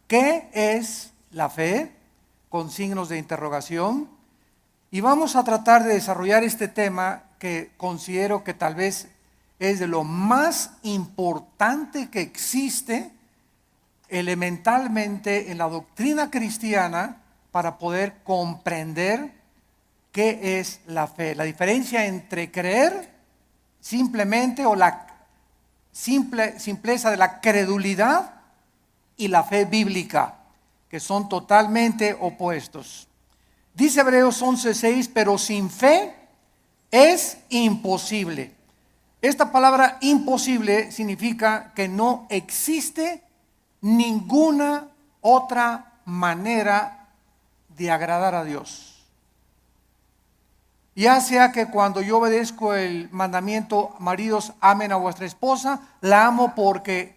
¿Qué es la fe? Con signos de interrogación. Y vamos a tratar de desarrollar este tema que considero que tal vez es de lo más importante que existe elementalmente en la doctrina cristiana para poder comprender qué es la fe. La diferencia entre creer simplemente o la simpleza de la credulidad y la fe bíblica, que son totalmente opuestos. Dice Hebreos 11:6, pero sin fe es imposible. Esta palabra imposible significa que no existe ninguna otra manera de agradar a Dios. Ya sea que cuando yo obedezco el mandamiento, maridos, amen a vuestra esposa, la amo porque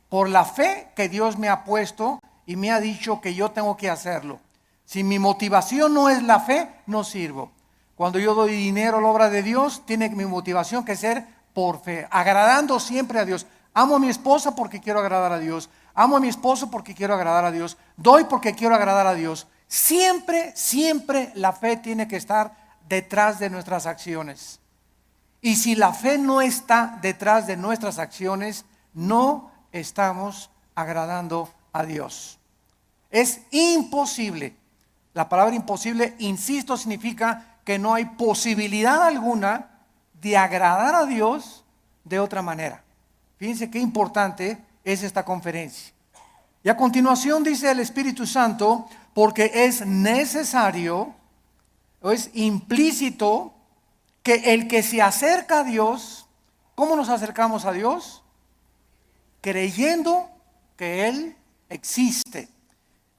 por la fe que Dios me ha puesto y me ha dicho que yo tengo que hacerlo. Si mi motivación no es la fe, no sirvo. Cuando yo doy dinero a la obra de Dios, tiene mi motivación que ser por fe, agradando siempre a Dios. Amo a mi esposa porque quiero agradar a Dios. Amo a mi esposo porque quiero agradar a Dios. Doy porque quiero agradar a Dios. Siempre, siempre la fe tiene que estar detrás de nuestras acciones. Y si la fe no está detrás de nuestras acciones, no estamos agradando a Dios. Es imposible. La palabra imposible, insisto, significa que no hay posibilidad alguna de agradar a Dios de otra manera. Fíjense qué importante es esta conferencia. Y a continuación dice el Espíritu Santo, porque es necesario, o es implícito, que el que se acerca a Dios, ¿cómo nos acercamos a Dios? Creyendo que Él existe.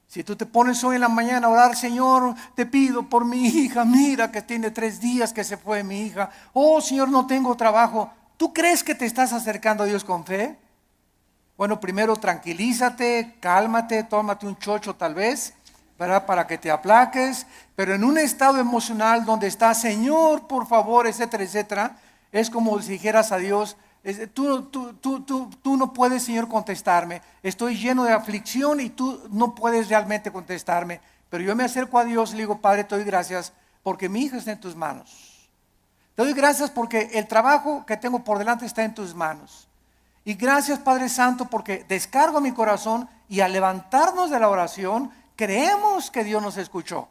Si tú te pones hoy en la mañana a orar, Señor, te pido por mi hija, mira que tiene 3 días que se fue mi hija. Oh, Señor, no tengo trabajo. ¿Tú crees que te estás acercando a Dios con fe? Bueno, primero tranquilízate, cálmate, tómate un chocho tal vez, ¿verdad? Para que te aplaques. Pero en un estado emocional donde está, Señor, por favor, etcétera, etcétera, es como si dijeras a Dios, tú no puedes, Señor, contestarme. Estoy lleno de aflicción y tú no puedes realmente contestarme. Pero yo me acerco a Dios y le digo, Padre, te doy gracias porque mi hija está en tus manos. Te doy gracias porque el trabajo que tengo por delante está en tus manos. Y gracias, Padre Santo, porque descargo mi corazón y al levantarnos de la oración, creemos que Dios nos escuchó.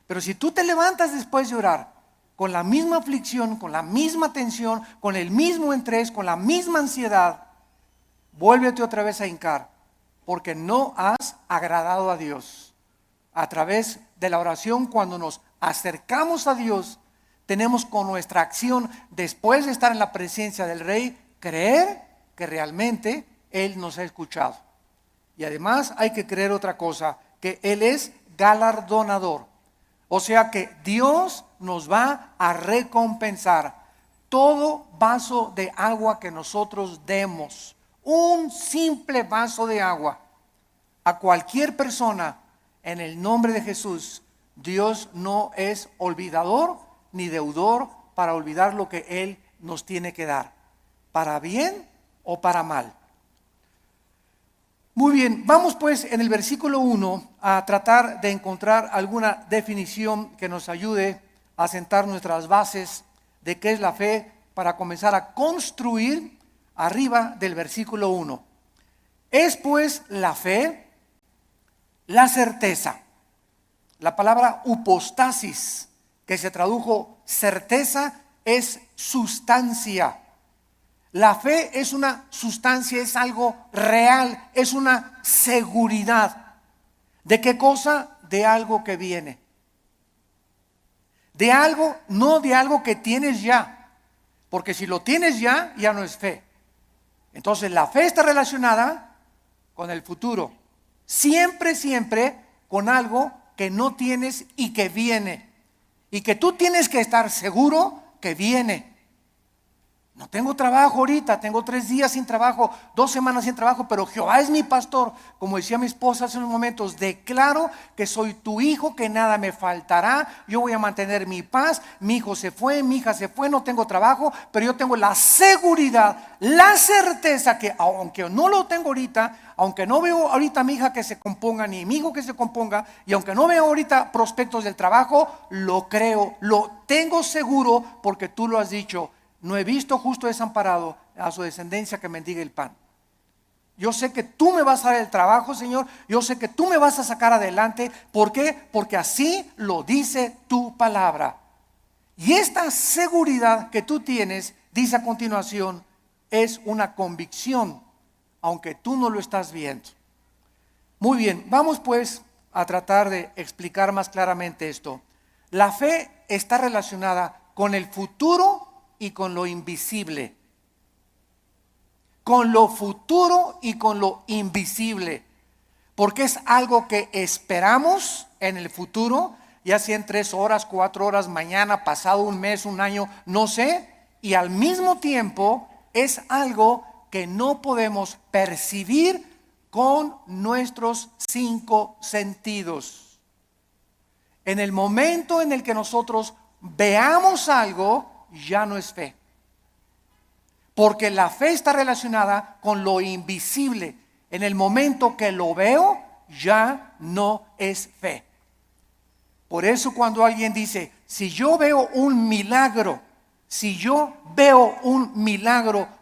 Pero si tú te levantas después de orar, con la misma aflicción, con la misma tensión, con el mismo estrés, con la misma ansiedad, vuélvete otra vez a hincar, porque no has agradado a Dios. A través de la oración, cuando nos acercamos a Dios, tenemos con nuestra acción, después de estar en la presencia del Rey, creer que realmente Él nos ha escuchado. Y además hay que creer otra cosa, que Él es galardonador. O sea que Dios nos va a recompensar todo vaso de agua que nosotros demos, un simple vaso de agua, a cualquier persona en el nombre de Jesús. Dios no es olvidador ni deudor para olvidar lo que Él nos tiene que dar, para bien o para mal. Muy bien, vamos pues en el versículo 1 a tratar de encontrar alguna definición que nos ayude a sentar nuestras bases de qué es la fe para comenzar a construir arriba del versículo 1. Es pues la fe, la certeza. La palabra upostasis, que se tradujo certeza, es sustancia. La fe es una sustancia, es algo real, es una seguridad. ¿De qué cosa? De algo que viene. De algo, no de algo que tienes ya. Porque si lo tienes ya, ya no es fe. Entonces la fe está relacionada con el futuro. Siempre, siempre con algo que no tienes y que viene. Y que tú tienes que estar seguro que viene. No tengo trabajo ahorita, tengo 3 días sin trabajo, 2 semanas sin trabajo, pero Jehová es mi pastor. Como decía mi esposa hace unos momentos, declaro que soy tu hijo, que nada me faltará, yo voy a mantener mi paz. Mi hijo se fue, mi hija se fue, no tengo trabajo, pero yo tengo la seguridad, la certeza que aunque no lo tengo ahorita, aunque no veo ahorita a mi hija que se componga, ni mi hijo que se componga, y aunque no veo ahorita prospectos del trabajo, lo creo, lo tengo seguro porque tú lo has dicho. No he visto justo desamparado a su descendencia que mendigue el pan. Yo sé que tú me vas a dar el trabajo, Señor. Yo sé que tú me vas a sacar adelante. ¿Por qué? Porque así lo dice tu palabra. Y esta seguridad que tú tienes, dice a continuación, es una convicción, aunque tú no lo estás viendo. Muy bien, vamos pues a tratar de explicar más claramente esto. La fe está relacionada con el futuro y con lo invisible. Con lo futuro y con lo invisible. Porque es algo que esperamos en el futuro, ya sea en 3 horas, 4 horas, mañana, pasado un mes, un año, no sé. Y al mismo tiempo es algo que no podemos percibir con nuestros 5 sentidos. En el momento en el que nosotros veamos algo, ya no es fe. Porque la fe está relacionada con lo invisible. En el momento que lo veo, ya no es fe. Por eso cuando alguien dice, si yo veo un milagro,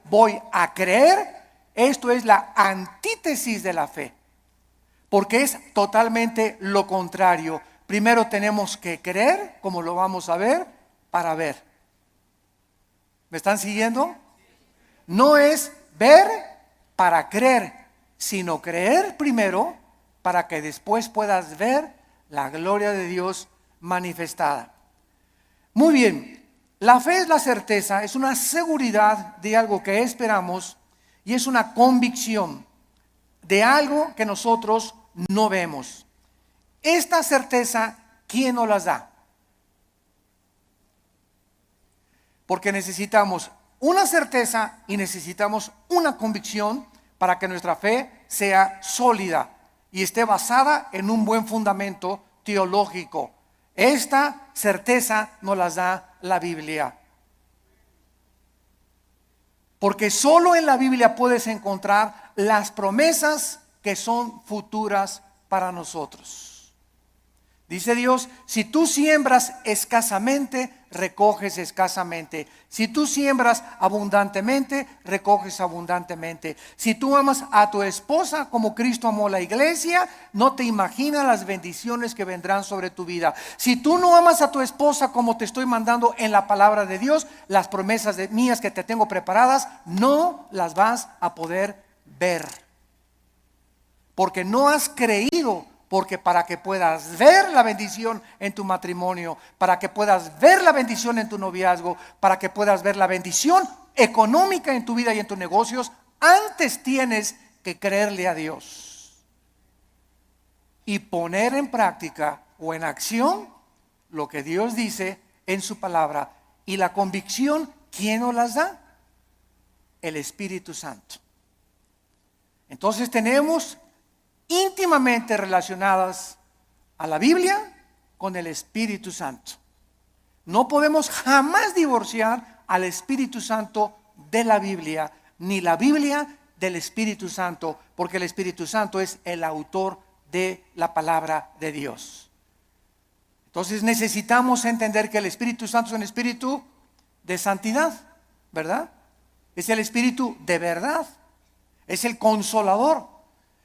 voy a creer, esto es la antítesis de la fe. Porque es totalmente lo contrario. Primero tenemos que creer, como lo vamos a ver, para ver. ¿Me están siguiendo? No es ver para creer, sino creer primero para que después puedas ver la gloria de Dios manifestada. Muy bien, la fe es la certeza, es una seguridad de algo que esperamos y es una convicción de algo que nosotros no vemos. Esta certeza, ¿quién nos las da? Porque necesitamos una certeza y necesitamos una convicción para que nuestra fe sea sólida y esté basada en un buen fundamento teológico. Esta certeza nos la da la Biblia. Porque solo en la Biblia puedes encontrar las promesas que son futuras para nosotros. Dice Dios, si tú siembras escasamente, recoges escasamente. Si tú siembras abundantemente, recoges abundantemente. Si tú amas a tu esposa como Cristo amó la iglesia, no te imaginas las bendiciones que vendrán sobre tu vida. Si tú no amas a tu esposa como te estoy mandando en la palabra de Dios, las promesas mías que te tengo preparadas, no las vas a poder ver. Porque no has creído. Porque para que puedas ver la bendición en tu matrimonio, para que puedas ver la bendición en tu noviazgo, para que puedas ver la bendición económica en tu vida y en tus negocios, antes tienes que creerle a Dios y poner en práctica o en acción lo que Dios dice en su palabra. Y la convicción, ¿quién nos las da? El Espíritu Santo. Entonces tenemos íntimamente relacionadas a la Biblia con el Espíritu Santo. No podemos jamás divorciar al Espíritu Santo de la Biblia, ni la Biblia del Espíritu Santo, porque el Espíritu Santo es el autor de la palabra de Dios. Entonces necesitamos entender que el Espíritu Santo es un espíritu de santidad, ¿verdad? Es el espíritu de verdad, es el consolador.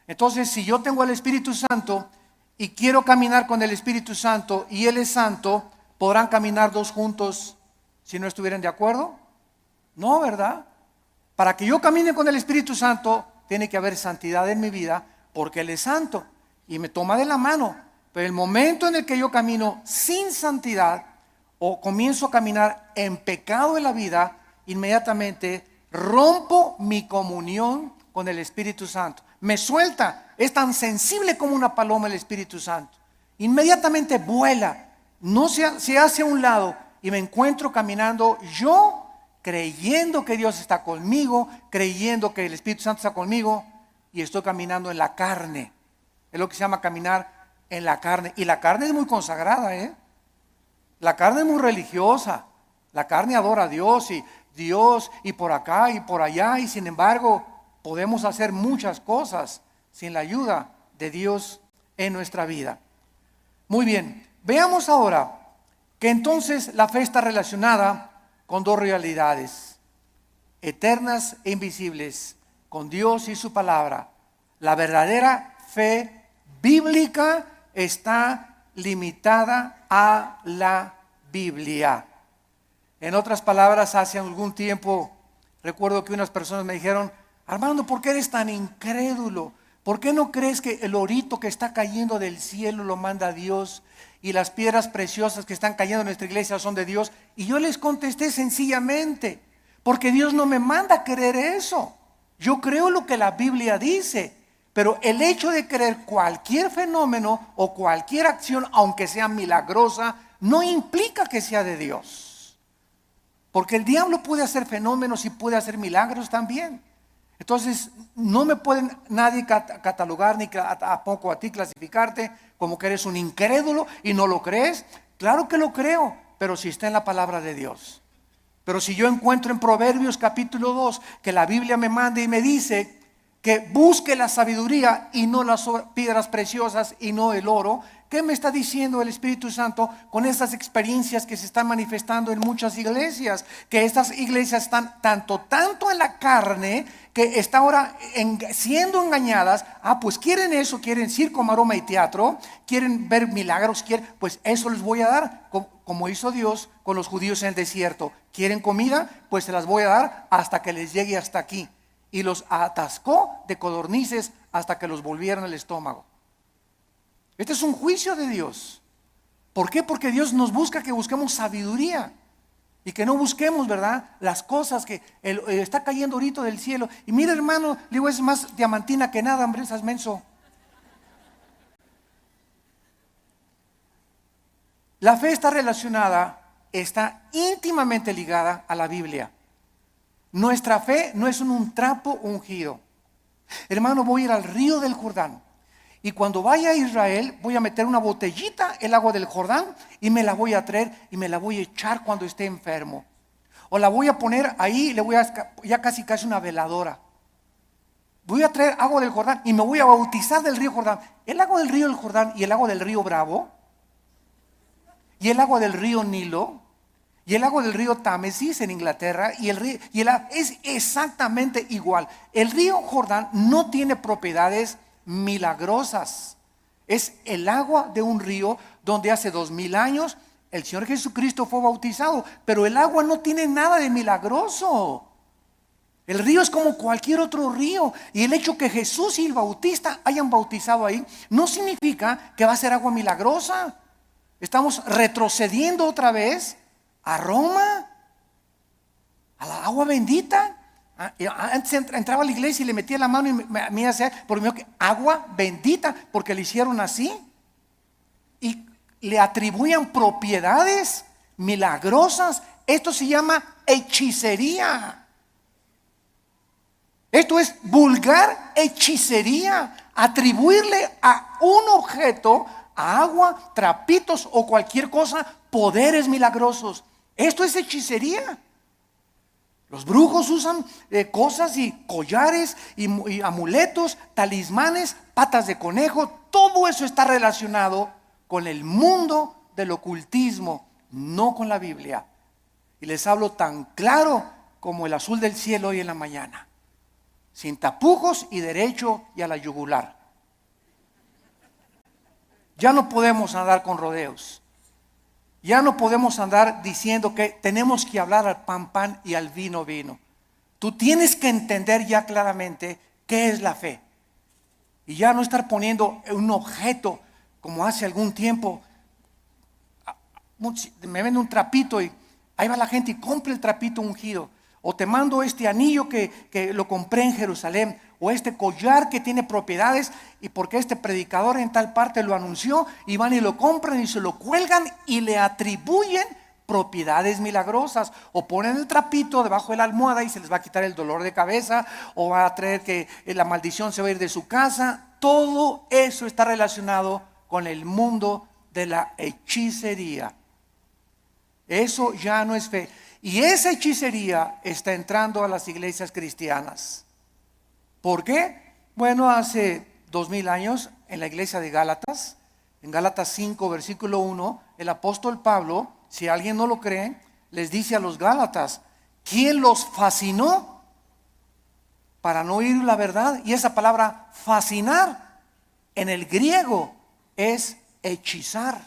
Entonces, si yo tengo el Espíritu Santo y quiero caminar con el Espíritu Santo y Él es santo, ¿podrán caminar dos juntos si no estuvieran de acuerdo? No, ¿verdad? Para que yo camine con el Espíritu Santo, tiene que haber santidad en mi vida, porque Él es santo y me toma de la mano. Pero el momento en el que yo camino sin santidad o comienzo a caminar en pecado en la vida, inmediatamente rompo mi comunión con el Espíritu Santo. Me suelta, es tan sensible como una paloma el Espíritu Santo. Inmediatamente vuela, no se hace a un lado y me encuentro caminando yo creyendo que Dios está conmigo, creyendo que el Espíritu Santo está conmigo, y estoy caminando en la carne. Es lo que se llama caminar en la carne. Y la carne es muy consagrada, La carne es muy religiosa. La carne adora a Dios y por acá y por allá, y sin embargo podemos hacer muchas cosas sin la ayuda de Dios en nuestra vida. Muy bien, veamos ahora que entonces la fe está relacionada con dos realidades eternas e invisibles, con Dios y su palabra. La verdadera fe bíblica está limitada a la Biblia. En otras palabras, hace algún tiempo recuerdo que unas personas me dijeron: Armando, ¿por qué eres tan incrédulo? ¿Por qué no crees que el orito que está cayendo del cielo lo manda Dios y las piedras preciosas que están cayendo en nuestra iglesia son de Dios? Y yo les contesté sencillamente: porque Dios no me manda a creer eso. Yo creo lo que la Biblia dice, pero el hecho de creer cualquier fenómeno o cualquier acción, aunque sea milagrosa, no implica que sea de Dios. Porque el diablo puede hacer fenómenos y puede hacer milagros también. Entonces no me pueden nadie catalogar ni tampoco a ti clasificarte como que eres un incrédulo y no lo crees. Claro que lo creo, pero si está en la palabra de Dios. Pero si yo encuentro en Proverbios capítulo 2 que la Biblia me manda y me dice que busque la sabiduría y no las piedras preciosas y no el oro, ¿qué me está diciendo el Espíritu Santo con estas experiencias que se están manifestando en muchas iglesias? Que estas iglesias están tanto en la carne que está ahora siendo engañadas. Pues quieren eso, quieren circo, maroma y teatro, quieren ver milagros, pues eso les voy a dar, como hizo Dios con los judíos en el desierto. ¿Quieren comida? Pues se las voy a dar hasta que les llegue hasta aquí. Y los atascó de codornices hasta que los volvieron el estómago. Este es un juicio de Dios. ¿Por qué? Porque Dios nos busca que busquemos sabiduría y que no busquemos, ¿verdad?, las cosas que está cayendo ahorita del cielo. Y mira, hermano, le digo, es más diamantina que nada, hombre, estás menso. La fe está relacionada, está íntimamente ligada a la Biblia. Nuestra fe no es un trapo ungido. Hermano, voy a ir al río del Jordán. Y cuando vaya a Israel, voy a meter una botellita el agua del Jordán y me la voy a traer y me la voy a echar cuando esté enfermo. O la voy a poner ahí, le voy a ya casi una veladora. Voy a traer agua del Jordán y me voy a bautizar del río Jordán. El agua del río Jordán y el agua del río Bravo y el agua del río Nilo y el agua del río Támesis en Inglaterra es exactamente igual. El río Jordán no tiene propiedades milagrosas. Es el agua de un río donde hace 2000 años el Señor Jesucristo fue bautizado, pero el agua no tiene nada de milagroso. El río es como cualquier otro río, y el hecho que Jesús y el Bautista hayan bautizado ahí no significa que va a ser agua milagrosa. Estamos retrocediendo otra vez a Roma, a la agua bendita. Antes entraba a la iglesia y le metía la mano y me hacía por mí que agua bendita, porque le hicieron así y le atribuían propiedades milagrosas. Esto se llama hechicería. Esto es vulgar hechicería, atribuirle a un objeto, a agua, trapitos o cualquier cosa, poderes milagrosos. Esto es hechicería. Los brujos usan cosas y collares y amuletos, talismanes, patas de conejo. Todo eso está relacionado con el mundo del ocultismo, no con la Biblia. Y les hablo tan claro como el azul del cielo hoy en la mañana, sin tapujos y derecho y a la yugular. Ya no podemos andar con rodeos. Ya no podemos andar diciendo que tenemos que hablar al pan, pan y al vino, vino. Tú tienes que entender ya claramente qué es la fe. Y ya no estar poniendo un objeto como hace algún tiempo. Me vende un trapito y ahí va la gente y compra el trapito ungido. O te mando este anillo que lo compré en Jerusalén. O este collar que tiene propiedades y porque este predicador en tal parte lo anunció, y van y lo compran y se lo cuelgan y le atribuyen propiedades milagrosas, o ponen el trapito debajo de la almohada y se les va a quitar el dolor de cabeza, o va a traer que la maldición se va a ir de su casa. Todo eso está relacionado con el mundo de la hechicería. Eso ya no es fe. Y esa hechicería está entrando a las iglesias cristianas. ¿Por qué? Bueno, hace 2000 años en la iglesia de Gálatas, en Gálatas 5 versículo 1, el apóstol Pablo, si alguien no lo cree, les dice a los Gálatas: ¿quién los fascinó para no oír la verdad? Y esa palabra fascinar en el griego es hechizar.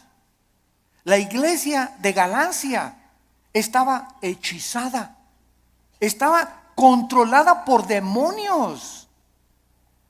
La iglesia de Galacia estaba hechizada, estaba controlada por demonios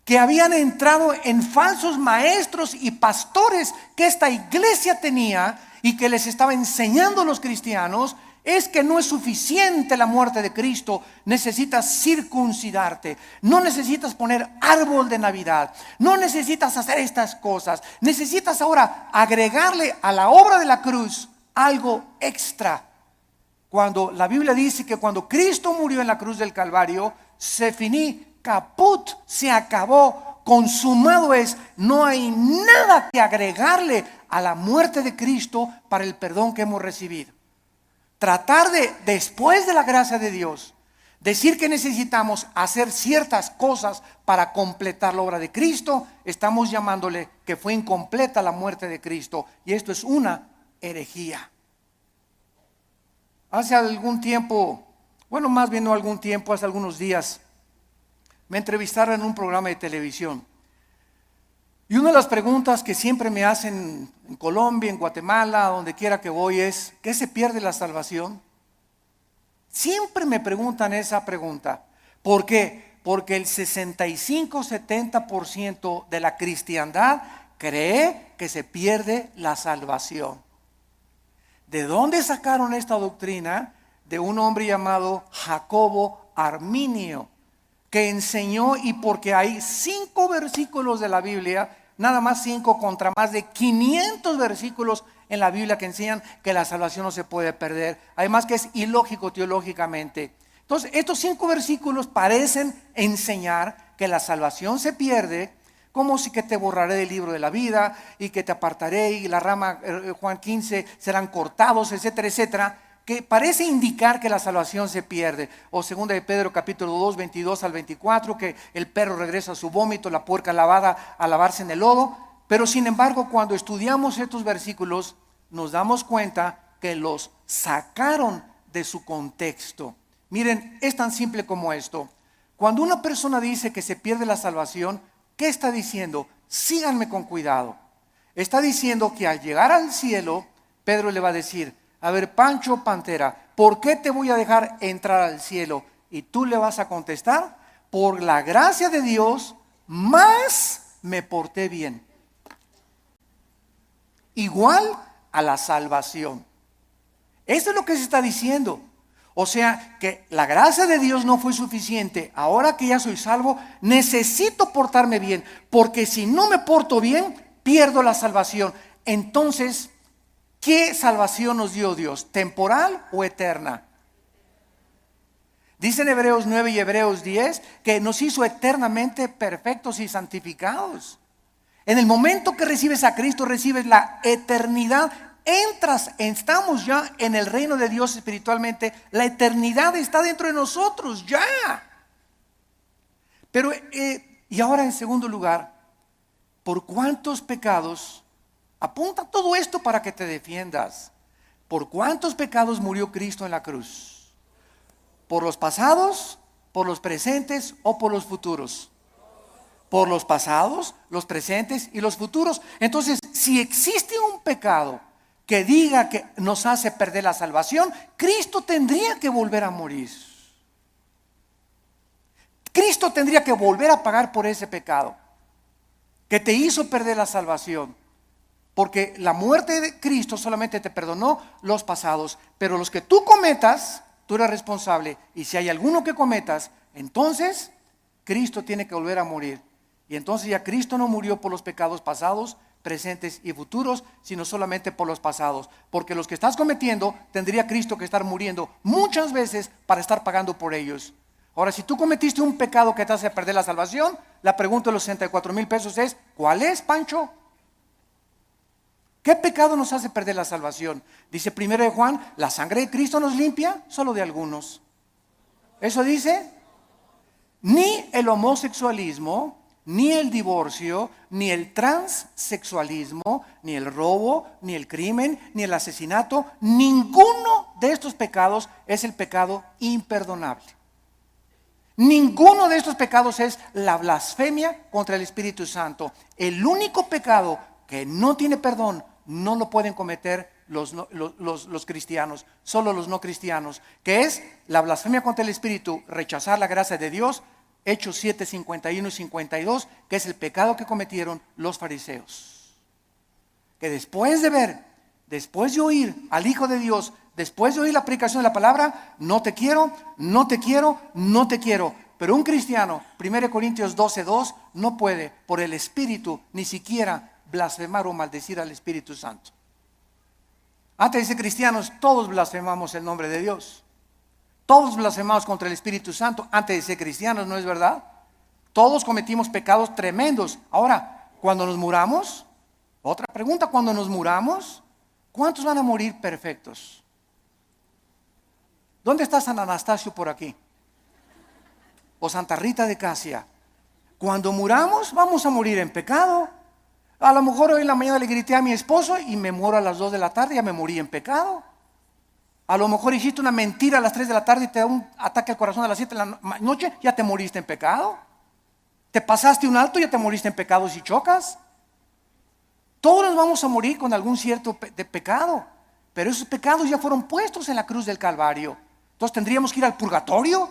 que habían entrado en falsos maestros y pastores que esta iglesia tenía y que les estaba enseñando a los cristianos. Es que no es suficiente la muerte de Cristo, necesitas circuncidarte, no necesitas poner árbol de Navidad, no necesitas hacer estas cosas, necesitas ahora agregarle a la obra de la cruz algo extra. Cuando la Biblia dice que cuando Cristo murió en la cruz del Calvario, se finí, caput, se acabó, consumado es. No hay nada que agregarle a la muerte de Cristo para el perdón que hemos recibido. Tratar de, después de la gracia de Dios, decir que necesitamos hacer ciertas cosas para completar la obra de Cristo, estamos llamándole que fue incompleta la muerte de Cristo, y esto es una herejía. Hace algún tiempo, bueno, más bien no algún tiempo, hace algunos días, me entrevistaron en un programa de televisión. Y una de las preguntas que siempre me hacen en Colombia, en Guatemala, donde quiera que voy, es: ¿qué se pierde la salvación? Siempre me preguntan esa pregunta. ¿Por qué? Porque el 65-70% de la cristiandad cree que se pierde la salvación. ¿De dónde sacaron esta doctrina? De un hombre llamado Jacobo Arminio, que enseñó, y porque hay 5 versículos de la Biblia, nada más 5 contra más de 500 versículos en la Biblia que enseñan que la salvación no se puede perder. Además que es ilógico teológicamente. Entonces, estos 5 versículos parecen enseñar que la salvación se pierde, como si que te borraré del libro de la vida y que te apartaré y la rama, Juan 15, serán cortados, etcétera, etcétera, que parece indicar que la salvación se pierde. O segunda de Pedro capítulo 2, 22 al 24, que el perro regresa a su vómito, la puerca lavada a lavarse en el lodo. Pero sin embargo, cuando estudiamos estos versículos, nos damos cuenta que los sacaron de su contexto. Miren, es tan simple como esto. Cuando una persona dice que se pierde la salvación, ¿qué está diciendo? Síganme con cuidado. Está diciendo que al llegar al cielo, Pedro le va a decir: a ver, Pancho Pantera, ¿por qué te voy a dejar entrar al cielo? Y tú le vas a contestar: por la gracia de Dios, más me porté bien. Igual a la salvación. Eso es lo que se está diciendo. O sea, que la gracia de Dios no fue suficiente. Ahora que ya soy salvo, necesito portarme bien, porque si no me porto bien, pierdo la salvación. Entonces, ¿qué salvación nos dio Dios? ¿Temporal o eterna? Dicen Hebreos 9 y Hebreos 10 que nos hizo eternamente perfectos y santificados. En el momento que recibes a Cristo, recibes la eternidad. Estamos ya en el reino de Dios espiritualmente. La eternidad está dentro de nosotros ya. Pero, y ahora en segundo lugar, ¿por cuántos pecados? Apunta todo esto para que te defiendas. ¿Por cuántos pecados murió Cristo en la cruz? ¿Por los pasados, por los presentes o por los futuros? Por los pasados, los presentes y los futuros. Entonces, si existe un pecado que diga que nos hace perder la salvación, Cristo tendría que volver a morir. Cristo tendría que volver a pagar por ese pecado que te hizo perder la salvación. Porque la muerte de Cristo solamente te perdonó los pasados, pero los que tú cometas, tú eres responsable. Y si hay alguno que cometas, entonces Cristo tiene que volver a morir. Y entonces ya Cristo no murió por los pecados pasados, presentes y futuros, sino solamente por los pasados. Porque los que estás cometiendo, tendría Cristo que estar muriendo muchas veces para estar pagando por ellos. Ahora, si tú cometiste un pecado que te hace perder la salvación, la pregunta de los 64,000 pesos es, ¿cuál es, Pancho? ¿Qué pecado nos hace perder la salvación? Dice 1 Juan, la sangre de Cristo nos limpia solo de algunos. Eso dice, ni el homosexualismo, ni el divorcio, ni el transexualismo, ni el robo, ni el crimen, ni el asesinato, ninguno de estos pecados es el pecado imperdonable. Ninguno de estos pecados es la blasfemia contra el Espíritu Santo. El único pecado que no tiene perdón no lo pueden cometer los cristianos, solo los no cristianos, que es la blasfemia contra el Espíritu, rechazar la gracia de Dios. Hechos 7, 51 y 52, que es el pecado que cometieron los fariseos. Que después de ver, después de oír al Hijo de Dios, después de oír la predicación de la palabra, no te quiero, no te quiero, no te quiero. Pero un cristiano, 1 Corintios 12, 2, no puede por el Espíritu ni siquiera blasfemar o maldecir al Espíritu Santo. Antes de ser cristianos, todos blasfemamos el nombre de Dios. Todos blasfemamos contra el Espíritu Santo antes de ser cristianos, ¿no es verdad? Todos cometimos pecados tremendos. Ahora, cuando nos muramos, otra pregunta, cuando nos muramos, ¿cuántos van a morir perfectos? ¿Dónde está San Anastasio por aquí? O Santa Rita de Casia. Cuando muramos, vamos a morir en pecado. A lo mejor hoy en la mañana le grité a mi esposo y me muero a las 2 de la tarde, ya me morí en pecado. A lo mejor hiciste una mentira a las 3 de la tarde y te da un ataque al corazón a las 7 de la noche, ya te moriste en pecado. Te pasaste un alto, ya te moriste en pecado si chocas. Todos nos vamos a morir con algún cierto de pecado, pero esos pecados ya fueron puestos en la cruz del Calvario. Entonces tendríamos que ir al purgatorio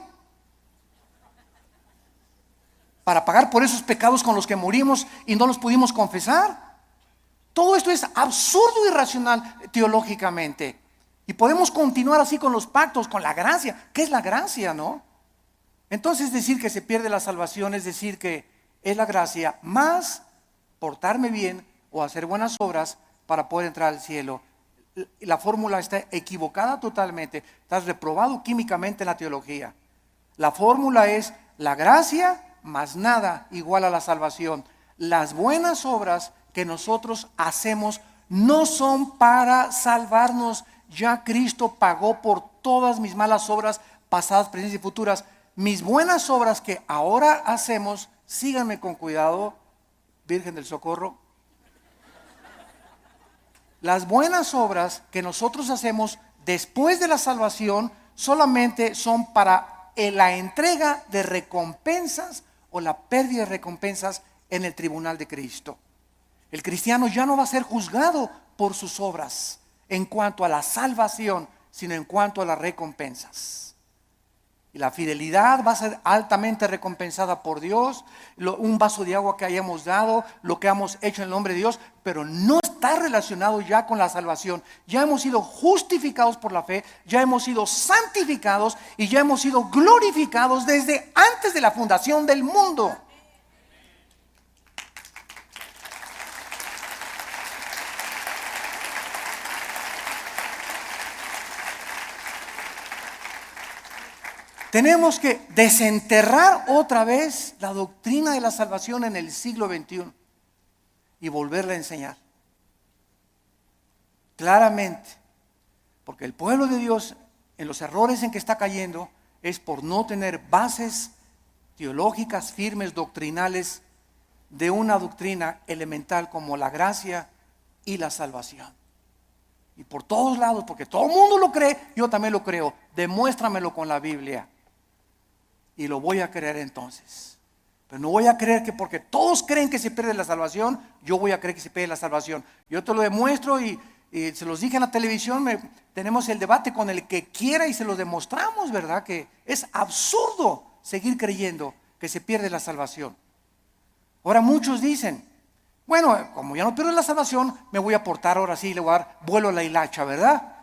para pagar por esos pecados con los que morimos y no los pudimos confesar. Todo esto es absurdo y irracional teológicamente. Y podemos continuar así con los pactos, con la gracia. ¿Qué es la gracia, no? Entonces decir que se pierde la salvación es decir que es la gracia más portarme bien o hacer buenas obras para poder entrar al cielo. La fórmula está equivocada totalmente. Estás reprobado químicamente en la teología. La fórmula es la gracia más nada igual a la salvación. Las buenas obras que nosotros hacemos no son para salvarnos. Ya Cristo pagó por todas mis malas obras pasadas, presentes y futuras. Mis buenas obras que ahora hacemos, síganme con cuidado, Virgen del Socorro. Las buenas obras que nosotros hacemos después de la salvación solamente son para la entrega de recompensas o la pérdida de recompensas en el tribunal de Cristo. El cristiano ya no va a ser juzgado por sus obras en cuanto a la salvación, sino en cuanto a las recompensas. Y la fidelidad va a ser altamente recompensada por Dios, un vaso de agua que hayamos dado, lo que hemos hecho en el nombre de Dios, pero no está relacionado ya con la salvación. Ya hemos sido justificados por la fe, ya hemos sido santificados y ya hemos sido glorificados desde antes de la fundación del mundo. Tenemos que desenterrar otra vez la doctrina de la salvación en el siglo XXI y volverla a enseñar claramente, porque el pueblo de Dios en los errores en que está cayendo es por no tener bases teológicas firmes, doctrinales, de una doctrina elemental como la gracia y la salvación. Y por todos lados, porque todo el mundo lo cree, yo también lo creo. Demuéstramelo con la Biblia y lo voy a creer entonces. Pero no voy a creer que porque todos creen que se pierde la salvación, yo voy a creer que se pierde la salvación. Yo te lo demuestro y se los dije en la televisión, tenemos el debate con el que quiera y se lo demostramos, ¿verdad? Que es absurdo seguir creyendo que se pierde la salvación. Ahora muchos dicen, bueno, como ya no pierdo la salvación, me voy a portar ahora sí, le voy a dar vuelo a la hilacha, ¿verdad?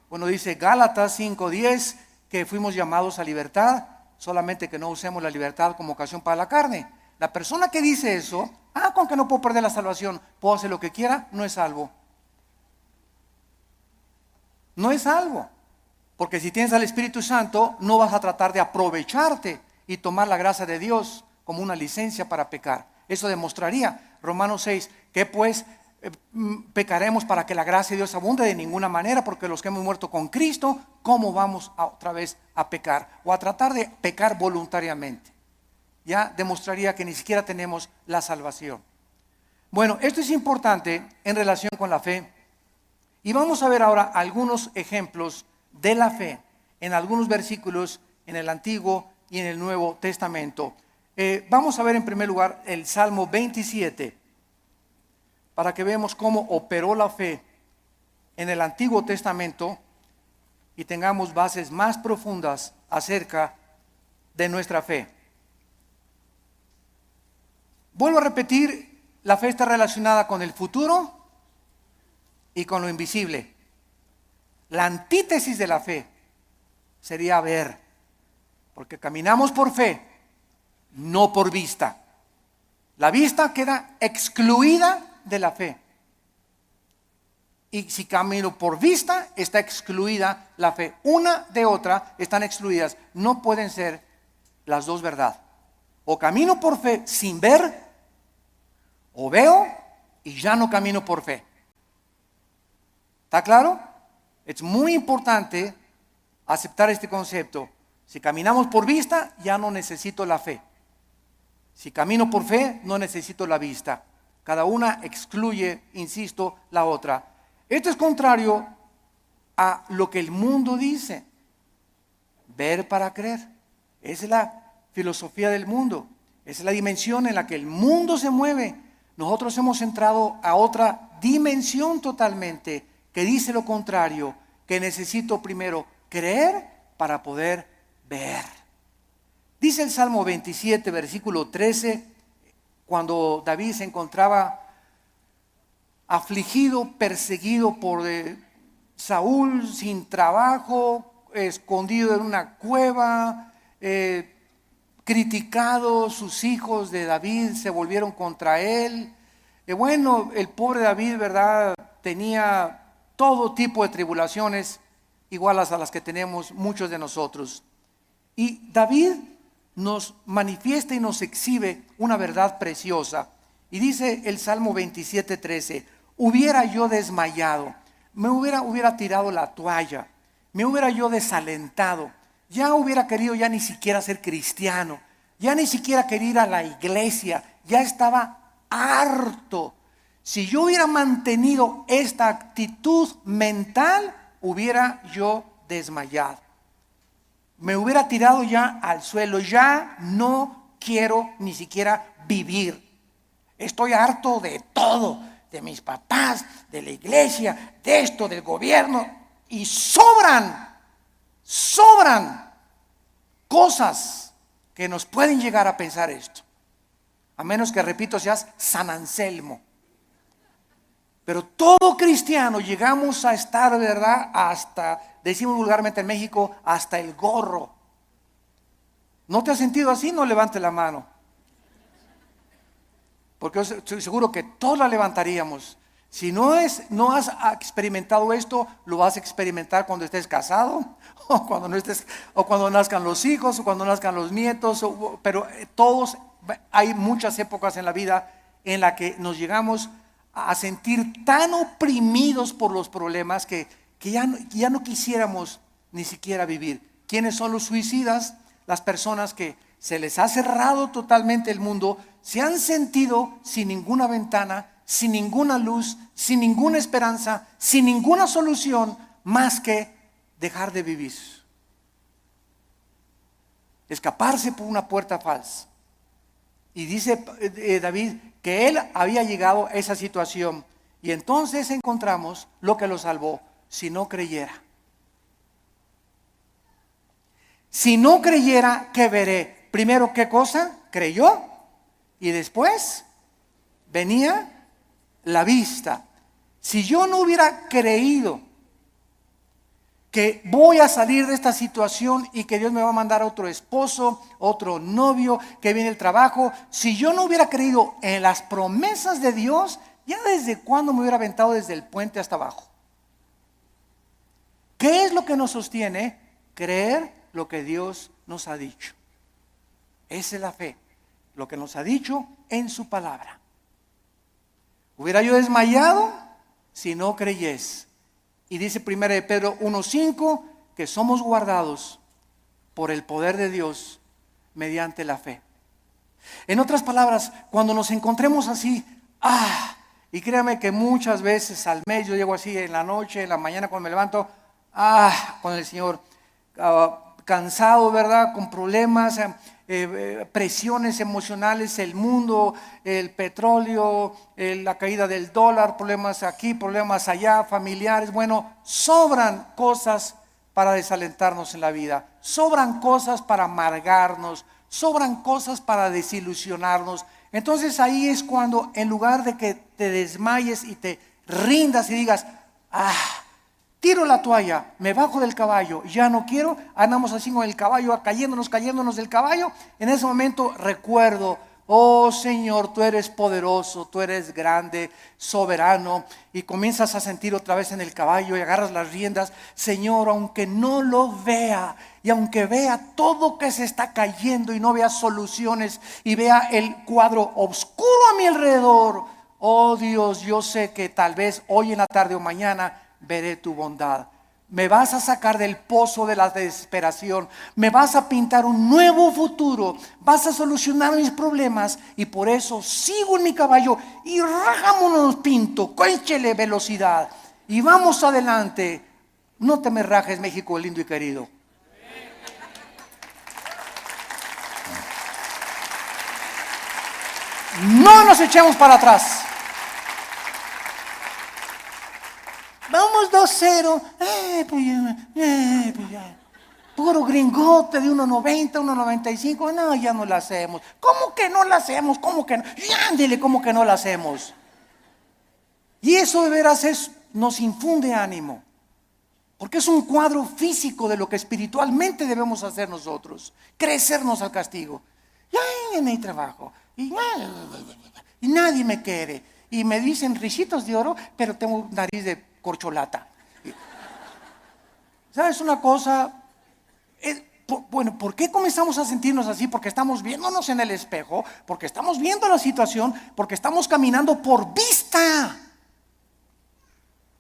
Bueno, dice Gálatas 5:10 que fuimos llamados a libertad, solamente que no usemos la libertad como ocasión para la carne. La persona que dice eso, con que no puedo perder la salvación, puedo hacer lo que quiera, no es salvo. No es salvo. Porque si tienes al Espíritu Santo, no vas a tratar de aprovecharte y tomar la gracia de Dios como una licencia para pecar. Eso demostraría, Romanos 6, que pues pecaremos para que la gracia de Dios abunde. De ninguna manera, porque los que hemos muerto con Cristo, ¿cómo vamos otra vez a pecar? O a tratar de pecar voluntariamente. Ya demostraría que ni siquiera tenemos la salvación. Bueno, esto es importante en relación con la fe. Y vamos a ver ahora algunos ejemplos de la fe en algunos versículos en el Antiguo y en el Nuevo Testamento. Vamos a ver en primer lugar el Salmo 27, para que veamos cómo operó la fe en el Antiguo Testamento y tengamos bases más profundas acerca de nuestra fe. Vuelvo a repetir, la fe está relacionada con el futuro y con lo invisible. La antítesis de la fe sería ver, porque caminamos por fe, no por vista. La vista queda excluida de la fe. Y si camino por vista, está excluida la fe. Una de otra están excluidas. No pueden ser las dos verdad. O camino por fe sin ver, o veo y ya no camino por fe. ¿Está claro? Es muy importante aceptar este concepto. Si caminamos por vista, ya no necesito la fe. Si camino por fe, no necesito la vista. Cada una excluye, insisto, la otra. Esto es contrario a lo que el mundo dice. Ver para creer. Esa es la filosofía del mundo. Esa es la dimensión en la que el mundo se mueve. Nosotros hemos entrado a otra dimensión totalmente, que dice lo contrario, que necesito primero creer para poder ver. Dice el Salmo 27, versículo 13, cuando David se encontraba afligido, perseguido por Saúl, sin trabajo, escondido en una cueva, criticado, sus hijos de David se volvieron contra él. Bueno, el pobre David, ¿verdad?, tenía todo tipo de tribulaciones iguales a las que tenemos muchos de nosotros. Y David nos manifiesta y nos exhibe una verdad preciosa. Y dice el Salmo 27:13, hubiera yo desmayado, me hubiera tirado la toalla, me hubiera yo desalentado, ya hubiera querido ya ni siquiera ser cristiano, ya ni siquiera quería ir a la iglesia, ya estaba harto. Si yo hubiera mantenido esta actitud mental, hubiera yo desmayado. Me hubiera tirado ya al suelo, ya no quiero ni siquiera vivir. Estoy harto de todo, de mis papás, de la iglesia, de esto, del gobierno. Y sobran cosas que nos pueden llegar a pensar esto. A menos que, repito, seas San Anselmo. Pero todo cristiano llegamos a estar, ¿verdad?, hasta, decimos vulgarmente en México, hasta el gorro. ¿No te has sentido así? No levante la mano. Porque yo estoy seguro que todos la levantaríamos. Si no has experimentado esto, lo vas a experimentar cuando estés casado, o cuando no estés, o cuando nazcan los hijos, o cuando nazcan los nietos. Pero todos, hay muchas épocas en la vida en la que nos llegamos a sentir tan oprimidos por los problemas que ya no quisiéramos ni siquiera vivir. ¿Quiénes son los suicidas? Las personas que se les ha cerrado totalmente el mundo, se han sentido sin ninguna ventana, sin ninguna luz, sin ninguna esperanza, sin ninguna solución más que dejar de vivir. Escaparse por una puerta falsa. Y dice David que él había llegado a esa situación. Y entonces encontramos lo que lo salvó: si no creyera. Si no creyera, ¿qué veré? Primero, ¿qué cosa? Creyó. Y después venía la vista. Si yo no hubiera creído que voy a salir de esta situación y que Dios me va a mandar otro esposo, otro novio, que viene el trabajo. Si yo no hubiera creído en las promesas de Dios, ya desde cuándo me hubiera aventado desde el puente hasta abajo. ¿Qué es lo que nos sostiene? Creer lo que Dios nos ha dicho. Esa es la fe, lo que nos ha dicho en su palabra. Hubiera yo desmayado si no creyes. Y dice 1 de Pedro 1:5 que somos guardados por el poder de Dios mediante la fe. En otras palabras, cuando nos encontremos así, y créame que muchas veces al mes yo llego así en la noche, en la mañana cuando me levanto, con el Señor, cansado, ¿verdad? Con problemas, presiones emocionales, el mundo, el petróleo, la caída del dólar, problemas aquí, problemas allá, familiares. Bueno, sobran cosas para desalentarnos en la vida, sobran cosas para amargarnos, sobran cosas para desilusionarnos. Entonces ahí es cuando, en lugar de que te desmayes y te rindas y digas, tiro la toalla, me bajo del caballo, ya no quiero, andamos así con el caballo, cayéndonos del caballo. En ese momento recuerdo, oh Señor, tú eres poderoso, tú eres grande, soberano, y comienzas a sentir otra vez en el caballo y agarras las riendas. Señor, aunque no lo vea, y aunque vea todo que se está cayendo y no vea soluciones y vea el cuadro oscuro a mi alrededor, oh Dios, yo sé que tal vez hoy en la tarde o mañana veré tu bondad. Me vas a sacar del pozo de la desesperación, me vas a pintar un nuevo futuro, vas a solucionar mis problemas, y por eso sigo en mi caballo y rajámonos pinto, échele velocidad y vamos adelante. No te me rajes, México lindo y querido. No nos echemos para atrás. Vamos 2-0. Puro gringote de 1.90, 1.95. No, ya no la hacemos. ¿Cómo que no la hacemos? ¿Cómo que no? Ya, ándele, ¿cómo que no la hacemos? Y eso de veras nos infunde ánimo. Porque es un cuadro físico de lo que espiritualmente debemos hacer nosotros. Crecernos al castigo. Ya no hay trabajo. Y nadie me quiere. Y me dicen risitos de oro, pero tengo nariz de corcholata. ¿Sabes una cosa? Bueno, ¿por qué comenzamos a sentirnos así? Porque estamos viéndonos en el espejo, porque estamos viendo la situación, porque estamos caminando por vista.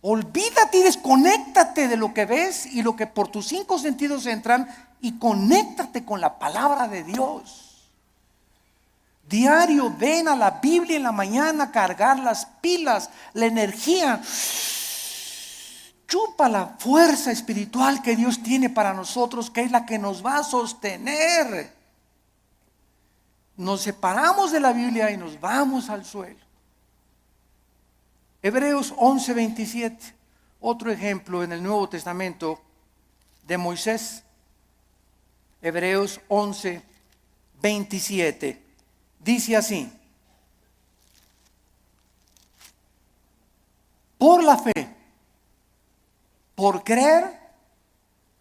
Olvídate y desconéctate de lo que ves y lo que por tus 5 sentidos entran, y conéctate con la palabra de Dios. Diario ven a la Biblia en la mañana, cargar las pilas, la energía. Chupa la fuerza espiritual que Dios tiene para nosotros, que es la que nos va a sostener. Nos separamos de la Biblia y nos vamos al suelo. Hebreos 11:27, otro ejemplo en el Nuevo Testamento de Moisés. Hebreos 11:27 dice así: por la fe, por creer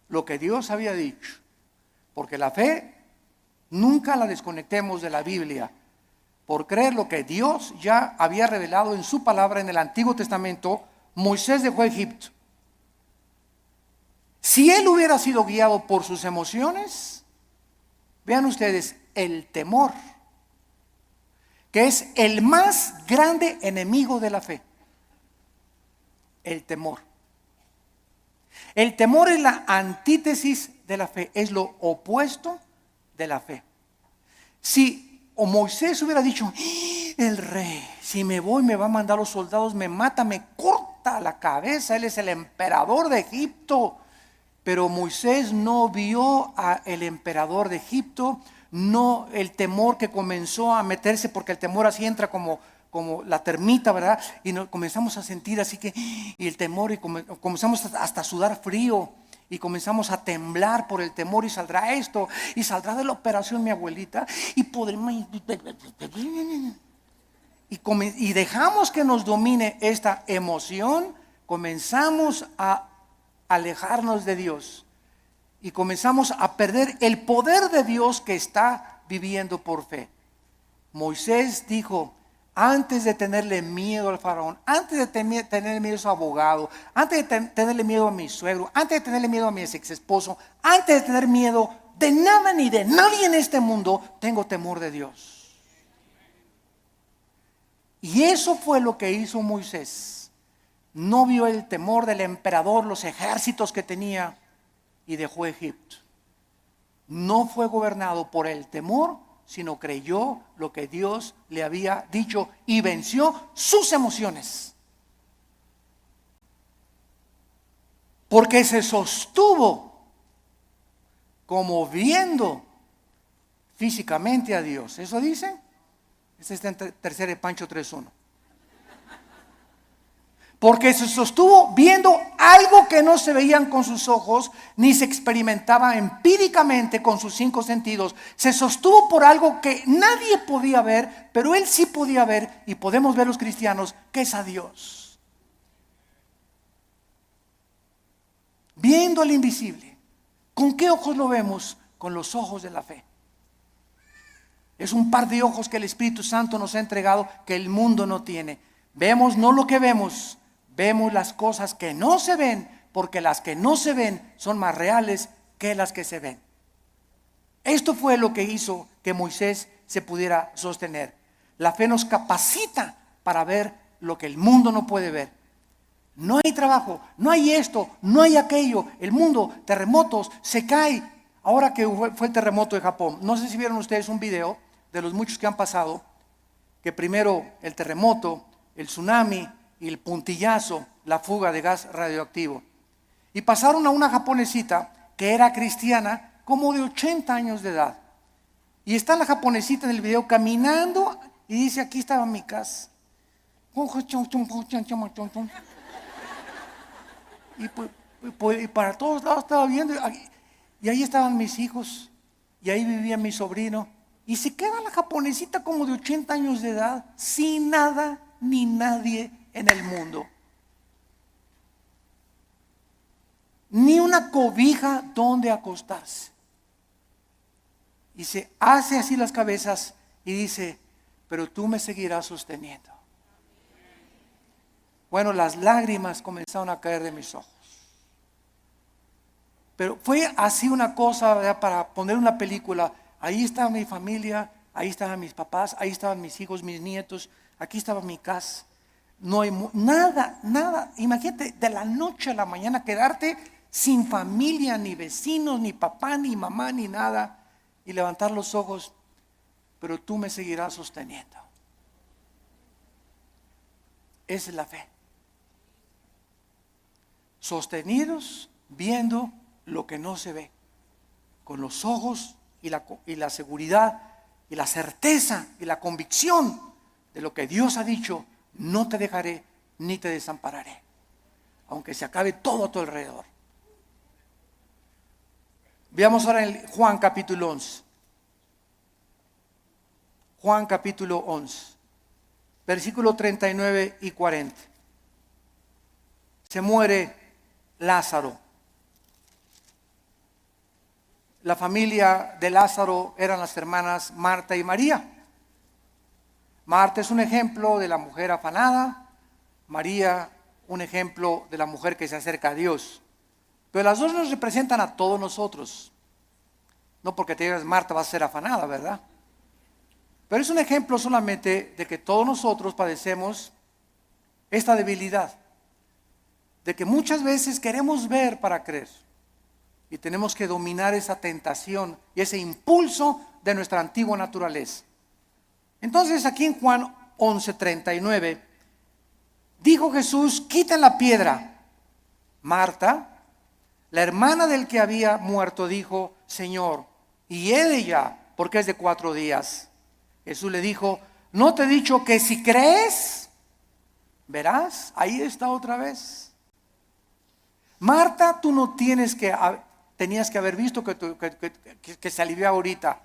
lo que Dios había dicho, porque la fe nunca la desconectemos de la Biblia. Por creer lo que Dios ya había revelado en su palabra en el Antiguo Testamento, Moisés dejó Egipto. Si él hubiera sido guiado por sus emociones, vean ustedes, el temor, que es el más grande enemigo de la fe. El temor. El temor es la antítesis de la fe, es lo opuesto de la fe. Si Moisés hubiera dicho, el rey, si me voy me va a mandar los soldados, me mata, me corta la cabeza, él es el emperador de Egipto. Pero Moisés no vio al emperador de Egipto, no el temor que comenzó a meterse, porque el temor así entra como la termita, ¿verdad? Y comenzamos a sentir así que, y el temor, y comenzamos hasta a sudar frío, y comenzamos a temblar por el temor, y saldrá esto, y saldrá de la operación mi abuelita, y podremos, y dejamos que nos domine esta emoción, comenzamos a alejarnos de Dios y comenzamos a perder el poder de Dios que está viviendo por fe. Moisés dijo, antes de tenerle miedo al faraón, antes de tener miedo a su abogado, antes de tenerle miedo a mi suegro, antes de tenerle miedo a mi ex esposo, antes de tener miedo de nada ni de nadie en este mundo, tengo temor de Dios. Y eso fue lo que hizo Moisés. No vio el temor del emperador, los ejércitos que tenía, y dejó Egipto. No fue gobernado por el temor, sino creyó lo que Dios le había dicho y venció sus emociones. Porque se sostuvo como viendo físicamente a Dios. ¿Eso dice? Este está en tercera de Pancho 3:1. Porque se sostuvo viendo algo que no se veían con sus ojos, ni se experimentaba empíricamente con sus 5 sentidos. Se sostuvo por algo que nadie podía ver, pero él sí podía ver, y podemos ver los cristianos, que es a Dios. Viendo al invisible. ¿Con qué ojos lo vemos? Con los ojos de la fe. Es un par de ojos que el Espíritu Santo nos ha entregado que el mundo no tiene. Vemos no lo que vemos, vemos las cosas que no se ven, porque las que no se ven son más reales que las que se ven. Esto fue lo que hizo que Moisés se pudiera sostener. La fe nos capacita para ver lo que el mundo no puede ver. No hay trabajo, no hay esto, no hay aquello. El mundo, terremotos, se cae. Ahora que fue el terremoto de Japón, no sé si vieron ustedes un video de los muchos que han pasado, que primero el terremoto, el tsunami y el puntillazo, la fuga de gas radioactivo. Y pasaron a una japonesita que era cristiana, como de 80 años de edad. Y está la japonesita en el video caminando y dice, aquí estaba mi casa. Y para todos lados estaba viendo, y ahí estaban mis hijos, y ahí vivía mi sobrino. Y se queda la japonesita como de 80 años de edad, sin nada ni nadie en el mundo. Ni una cobija donde acostarse. Y se hace así las cabezas y dice, pero tú me seguirás sosteniendo. Bueno, las lágrimas comenzaron a caer de mis ojos. Pero fue así una cosa, ¿verdad? Para poner una película. Ahí estaba mi familia, ahí estaban mis papás, ahí estaban mis hijos, mis nietos, aquí estaba mi casa. No hay nada. Imagínate, de la noche a la mañana quedarte sin familia, ni vecinos, ni papá, ni mamá, ni nada, y levantar los ojos, pero tú me seguirás sosteniendo. Esa es la fe. Sostenidos viendo lo que no se ve, con los ojos y la seguridad y la certeza y la convicción de lo que Dios ha dicho: no te dejaré ni te desampararé, aunque se acabe todo a tu alrededor. Veamos ahora en Juan capítulo 11. Juan capítulo 11, versículo 39 y 40. Se muere Lázaro. La familia de Lázaro eran las hermanas Marta y María. Marta es un ejemplo de la mujer afanada, María un ejemplo de la mujer que se acerca a Dios. Pero las dos nos representan a todos nosotros. No porque te digas Marta va a ser afanada, ¿verdad? Pero es un ejemplo solamente de que todos nosotros padecemos esta debilidad, de que muchas veces queremos ver para creer. Y tenemos que dominar esa tentación y ese impulso de nuestra antigua naturaleza. Entonces aquí en Juan 11:39 dijo Jesús: quiten la piedra. Marta, la hermana del que había muerto, dijo: Señor, y ella, porque es de 4 días. Jesús le dijo: ¿no te he dicho que si crees, verás? Ahí está otra vez. Marta, tú no tenías que haber visto que se alivió ahorita.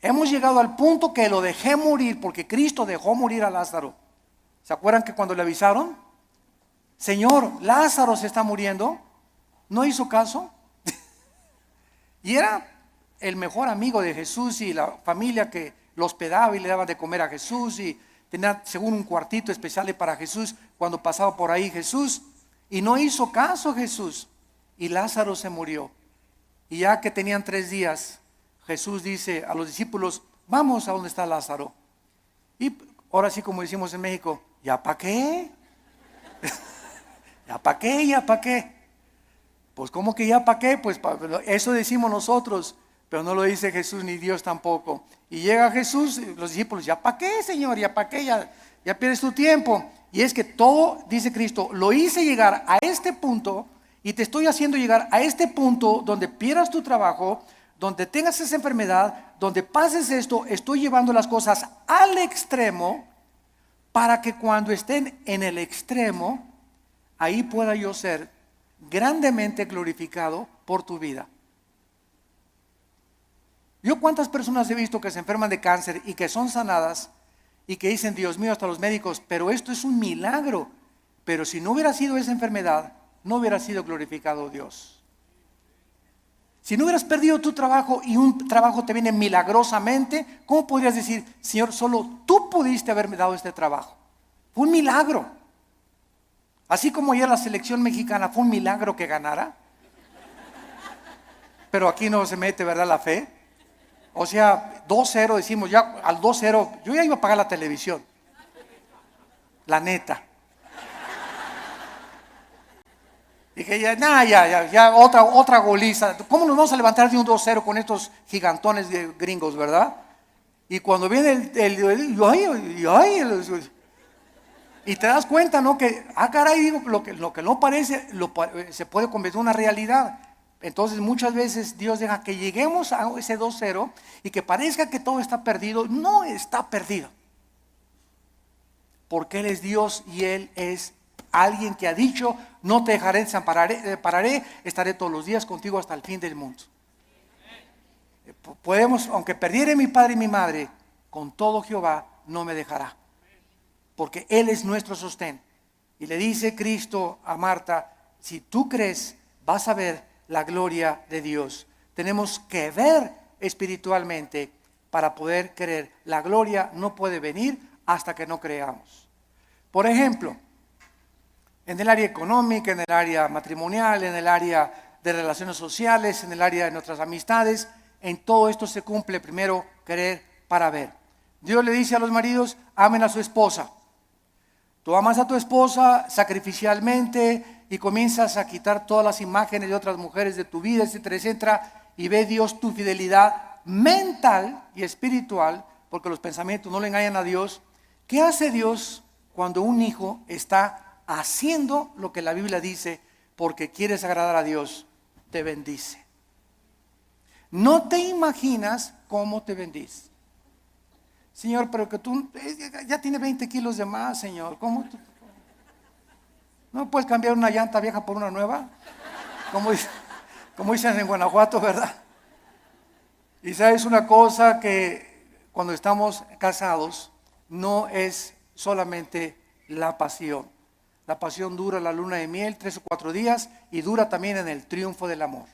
Hemos llegado al punto que lo dejé morir, porque Cristo dejó morir a Lázaro. ¿Se acuerdan que cuando le avisaron? Señor, Lázaro se está muriendo? no hizo caso. Y era el mejor amigo de Jesús y la familia que lo hospedaba y le daba de comer a Jesús y tenía según un cuartito especial para Jesús cuando pasaba por ahí Jesús. Y no hizo caso Jesús. Y Lázaro se murió. Y ya que tenían 3 días, Jesús dice a los discípulos, vamos a donde está Lázaro. Y ahora sí, como decimos en México, ¿ya para qué? ¿Ya para qué? ¿Ya para qué? Pues ¿cómo que ya para qué? Pues eso decimos nosotros, pero no lo dice Jesús ni Dios tampoco. Y llega Jesús, los discípulos, ¿ya para qué, Señor? ¿Ya para qué? Ya pierdes tu tiempo. Y es que todo, dice Cristo, lo hice llegar a este punto y te estoy haciendo llegar a este punto donde pierdas tu trabajo, donde tengas esa enfermedad, donde pases esto. Estoy llevando las cosas al extremo para que cuando estén en el extremo, ahí pueda yo ser grandemente glorificado por tu vida. Yo cuántas personas he visto que se enferman de cáncer y que son sanadas y que dicen, Dios mío, hasta los médicos, pero esto es un milagro. Pero si no hubiera sido esa enfermedad, no hubiera sido glorificado Dios. Si no hubieras perdido tu trabajo y un trabajo te viene milagrosamente, ¿cómo podrías decir, Señor, solo tú pudiste haberme dado este trabajo? Fue un milagro. Así como ayer la selección mexicana fue un milagro que ganara. Pero aquí no se mete, ¿verdad? La fe. O sea, 2-0 decimos, ya al 2-0, yo ya iba a pagar la televisión. La neta. Dije, ya, otra goliza. ¿Cómo nos vamos a levantar de un 2-0 con estos gigantones de gringos, verdad? Y cuando viene y te das cuenta, ¿no? Que, caray, digo, lo que no parece, se puede convertir en una realidad. Entonces muchas veces Dios deja que lleguemos a ese 2-0 y que parezca que todo está perdido. No está perdido. Porque Él es Dios y Él es alguien que ha dicho, no te dejaré, desampararé, estaré todos los días contigo hasta el fin del mundo. Podemos, aunque perdiere mi padre y mi madre, con todo Jehová no me dejará. Porque Él es nuestro sostén. Y le dice Cristo a Marta, si tú crees, vas a ver la gloria de Dios. Tenemos que ver espiritualmente para poder creer. La gloria no puede venir hasta que no creamos. Por ejemplo, en el área económica, en el área matrimonial, en el área de relaciones sociales, en el área de nuestras amistades, en todo esto se cumple primero creer para ver. Dios le dice a los maridos, amen a su esposa. Tú amas a tu esposa sacrificialmente y comienzas a quitar todas las imágenes de otras mujeres de tu vida, etcétera, etcétera, y ve Dios tu fidelidad mental y espiritual, porque los pensamientos no le engañan a Dios. ¿Qué hace Dios cuando un hijo está haciendo lo que la Biblia dice porque quieres agradar a Dios? Te bendice. No te imaginas cómo te bendice. Señor, pero que tú ya tiene 20 kilos de más, Señor. ¿Cómo tú? ¿No puedes cambiar una llanta vieja por una nueva? Como dicen en Guanajuato, ¿verdad? Y sabes una cosa, que cuando estamos casados no es solamente la pasión. La pasión dura la luna de miel 3 o 4 días y dura también en el triunfo del amor.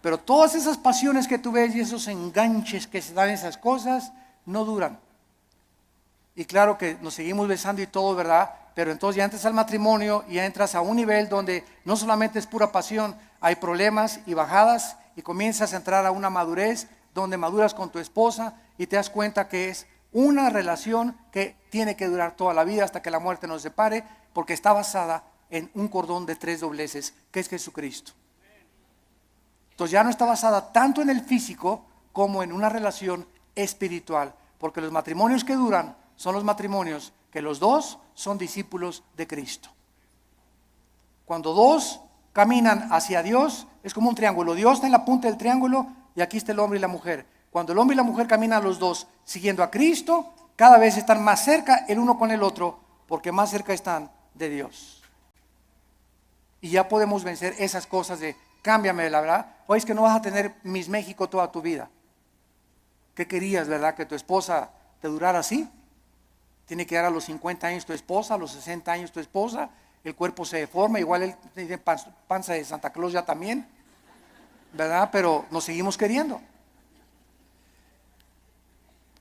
Pero todas esas pasiones que tú ves y esos enganches que se dan en esas cosas no duran. Y claro que nos seguimos besando y todo, ¿verdad? Pero entonces ya entras al matrimonio y ya entras a un nivel donde no solamente es pura pasión, hay problemas y bajadas y comienzas a entrar a una madurez donde maduras con tu esposa y te das cuenta que es una relación que tiene que durar toda la vida hasta que la muerte nos separe, porque está basada en un cordón de 3 dobleces, que es Jesucristo. Entonces ya no está basada tanto en el físico como en una relación espiritual, porque los matrimonios que duran son los matrimonios que los dos son discípulos de Cristo. Cuando dos caminan hacia Dios, es como un triángulo. Dios está en la punta del triángulo y aquí está el hombre y la mujer. Cuando el hombre y la mujer caminan los dos siguiendo a Cristo, cada vez están más cerca el uno con el otro, porque más cerca están de Dios. Y ya podemos vencer esas cosas de cámbiame, la verdad. Oye, es que no vas a tener Miss México toda tu vida. ¿Qué querías, verdad? ¿Que tu esposa te durara así? Tiene que dar a los 50 años tu esposa, a los 60 años tu esposa. el cuerpo se deforma, igual él tiene panza de Santa Claus ya también, ¿verdad? Pero nos seguimos queriendo.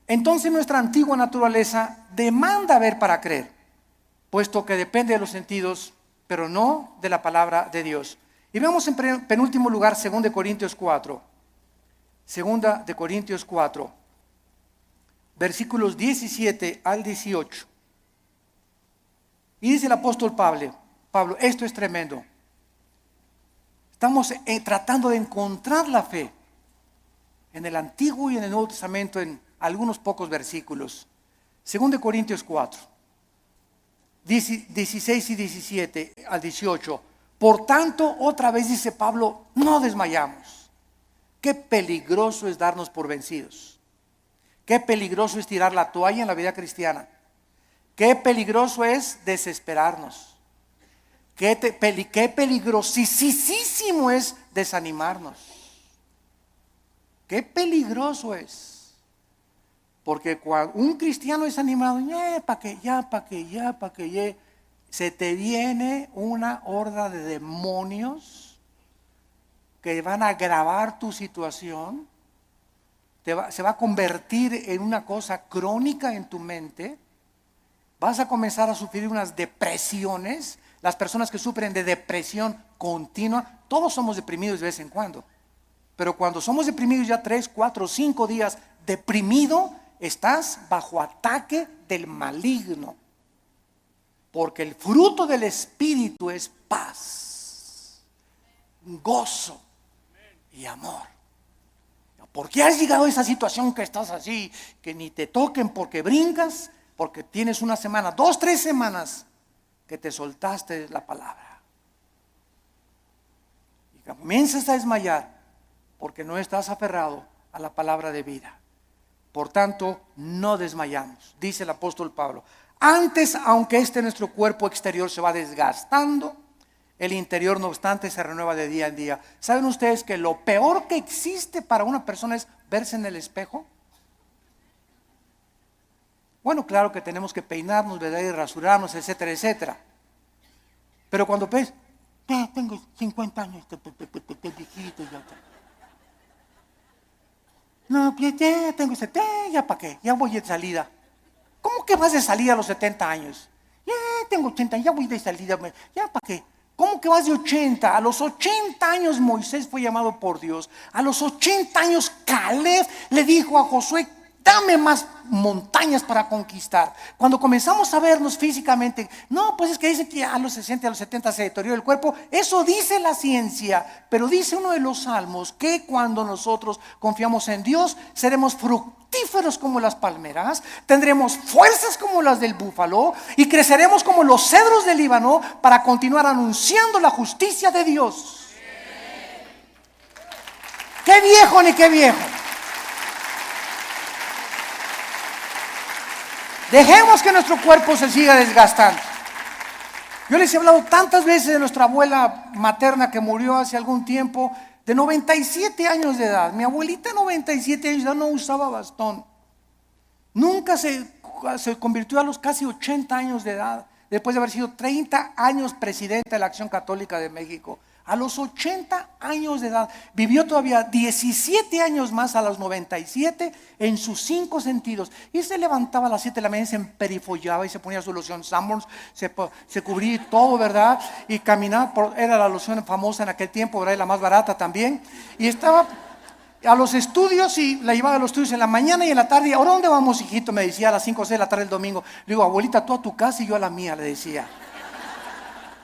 Entonces nuestra antigua naturaleza demanda ver para creer, puesto que depende de los sentidos, pero no de la palabra de Dios. Y vemos en penúltimo lugar 2 Corintios 4. 2 Corintios 4, versículos 17 al 18. Y dice el apóstol Pablo, esto es tremendo. Estamos tratando de encontrar la fe en el Antiguo y en el Nuevo Testamento en algunos pocos versículos. 2 Corintios 4, 16 y 17 al 18. Por tanto, otra vez dice Pablo, no desmayamos. Qué peligroso es darnos por vencidos. Qué peligroso es tirar la toalla en la vida cristiana. Qué peligroso es desesperarnos. Qué peligrosísimo es desanimarnos. Qué peligroso es. Porque cuando un cristiano es animado, se te viene una horda de demonios que van a agravar tu situación, se va a convertir en una cosa crónica en tu mente, vas a comenzar a sufrir unas depresiones. Las personas que sufren de depresión continua, todos somos deprimidos de vez en cuando, pero cuando somos deprimidos ya 3, 4, 5 días deprimido, estás bajo ataque del maligno, porque el fruto del Espíritu es paz, gozo y amor. ¿Por qué has llegado a esa situación que estás así, que ni te toquen porque brincas? Porque tienes una semana, 2, 3 semanas que te soltaste la palabra y comienzas a desmayar porque no estás aferrado a la palabra de vida. Por tanto, no desmayamos, dice el apóstol Pablo. Antes, aunque nuestro cuerpo exterior se va desgastando, el interior, no obstante, se renueva de día en día. ¿Saben ustedes que lo peor que existe para una persona es verse en el espejo? Bueno, claro que tenemos que peinarnos, ¿verdad? Y rasurarnos, etcétera, etcétera. Pero cuando ves, ya tengo 50 años, viejito, ya. No, ya tengo 70, ya para qué, ya voy de salida. ¿Cómo que vas de salida a los 70 años? Ya tengo 80, ya voy de salida, ya para qué. ¿Cómo que vas de 80? A los 80 años Moisés fue llamado por Dios. A los 80 años Caleb le dijo a Josué, dame más montañas para conquistar. Cuando comenzamos a vernos físicamente, no, pues es que dicen que a los 60, a los 70 se deteriora el cuerpo. Eso dice la ciencia, pero dice uno de los salmos que cuando nosotros confiamos en Dios, seremos fructíferos como las palmeras, tendremos fuerzas como las del búfalo y creceremos como los cedros del Líbano para continuar anunciando la justicia de Dios. ¡Qué viejo ni qué viejo! Dejemos que nuestro cuerpo se siga desgastando. Yo les he hablado tantas veces de nuestra abuela materna que murió hace algún tiempo, de 97 años de edad. Mi abuelita, 97 años de edad, no usaba bastón. Nunca se convirtió a los casi 80 años de edad, después de haber sido 30 años presidenta de la Acción Católica de México. A los 80 años de edad, vivió todavía 17 años más a los 97 en sus 5 sentidos. Y se levantaba a las 7 de la mañana, se emperifollaba y se ponía su loción Sanborns, se cubría todo, ¿verdad? Y caminaba, era la loción famosa en aquel tiempo, ¿verdad? Y la más barata también. Y estaba a los estudios y la llevaba a los estudios en la mañana y en la tarde. ¿Ahora dónde vamos, hijito? Me decía a las 5 o 6 de la tarde el domingo. Le digo, abuelita, tú a tu casa y yo a la mía, le decía.